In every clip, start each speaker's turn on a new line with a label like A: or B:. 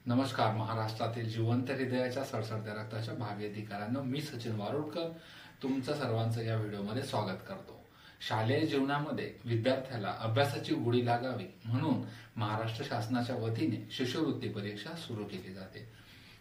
A: नमस्कार. महाराष्ट्रातील जिवंत हृदयाच्या सळसळत्या रक्ताच्या भावी अधिकाऱ्यांनो, मी सचिन वारुडकर तुमचं सर्वांचं या व्हिडिओमध्ये स्वागत करतो. शालेय जीवनामध्ये विद्यार्थ्याला अभ्यासाची गोडी लागावी म्हणून महाराष्ट्र शासनाच्या वतीने शिष्यवृत्ती परीक्षा सुरू केली जाते.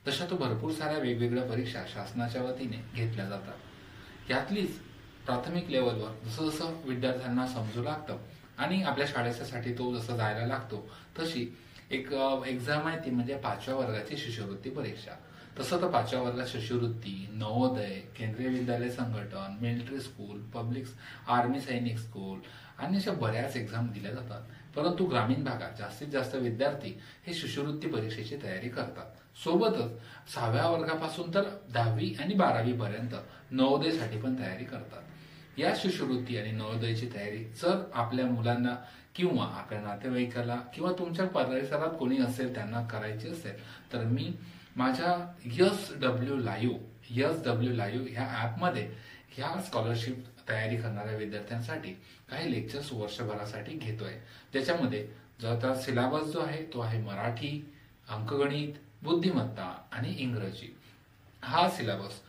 A: तशा तो भरपूर साऱ्या वेगवेगळ्या परीक्षा शासनाच्या वतीने घेतल्या जातात. यातलीच प्राथमिक लेवलवर जसं जसं विद्यार्थ्यांना समजू लागतं आणि आपल्या शाळेसाठी तो जसं जायला लागतो तशी एक एक्झाम आहे ती म्हणजे 5व्या वर्गाची शिष्यवृत्ती परीक्षा. तसं तर 5व्या वर्गात शिष्यवृत्ती, नवोदय, केंद्रीय विद्यालय संघटन, मिलिटरी स्कूल, पब्लिक आर्मी सैनिक स्कूल आणि अशा बऱ्याच एक्झाम दिल्या जातात. परंतु ग्रामीण भागात जास्तीत जास्त विद्यार्थी हे शिष्यवृत्ती परीक्षेची तयारी करतात. सोबतच 6व्या वर्गापासून तर 10वी आणि 12वी पर्यंत नवोदयसाठी पण तयारी करतात. या शिष्यवृत्ती आणि नवोदयाची तयारी जर आपल्या मुलांना किंवा आपल्या नातेवाईकाला किंवा तुमच्या परिसरात कोणी असेल त्यांना करायची असेल तर मी माझ्या SW लाईव्ह ह्या ॲपमध्ये ह्या स्कॉलरशिप तयारी करणाऱ्या विद्यार्थ्यांसाठी काही लेक्चर्स वर्षभरासाठी घेतोय. ज्याच्यामध्ये जर सिलेबस जो आहे तो आहे मराठी, अंकगणित, बुद्धिमत्ता आणि इंग्रजी. हा सिलेबस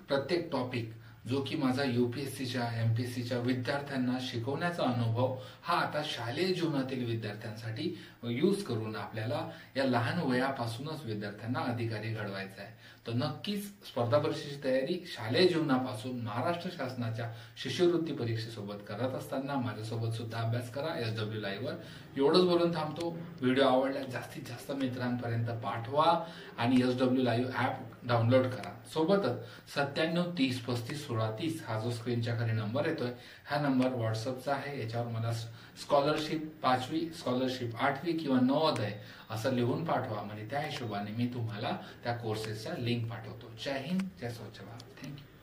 A: प्रत्येक टॉपिक जो की माझा UPSCच्या MPSCच्या विद्यार्थ्यांना शिकवण्याचा अनुभव हा आता शालेय जीवनातील विद्यार्थ्यांसाठी यूज करून आपल्याला या लहान वयापासूनच विद्यार्थ्यांना अधिकारी घडवायचा आहे. तर नक्कीच स्पर्धा परीक्षेची तयारी शालेय जीवनापासून महाराष्ट्र शासनाच्या शिष्यवृत्ती परीक्षेसोबत करत असताना माझ्यासोबत सुद्धा अभ्यास करा SW लाईव्हवर. एवढंच बोलून थांबतो. व्हिडिओ आवडला जास्तीत जास्त मित्रांपर्यंत पाठवा आणि SW लाईव्ह ॲप डाउनलोड करा. सोबतच 97 30 35 16 30 हा जो स्क्रीनच्या खाली नंबर येतोय हा नंबर व्हॉट्सअपचा आहे. याच्यावर मला स्कॉलरशिप 5वी, स्कॉलरशिप 8वी किंवा नवोदय असं लिहून पाठवा. म्हणजे त्या हिशोबाने मी तुम्हाला त्या कोर्सेसच्या लिंक पाठवतो. जय हिंद, जय स्वच्छ भारत. थँक्यू.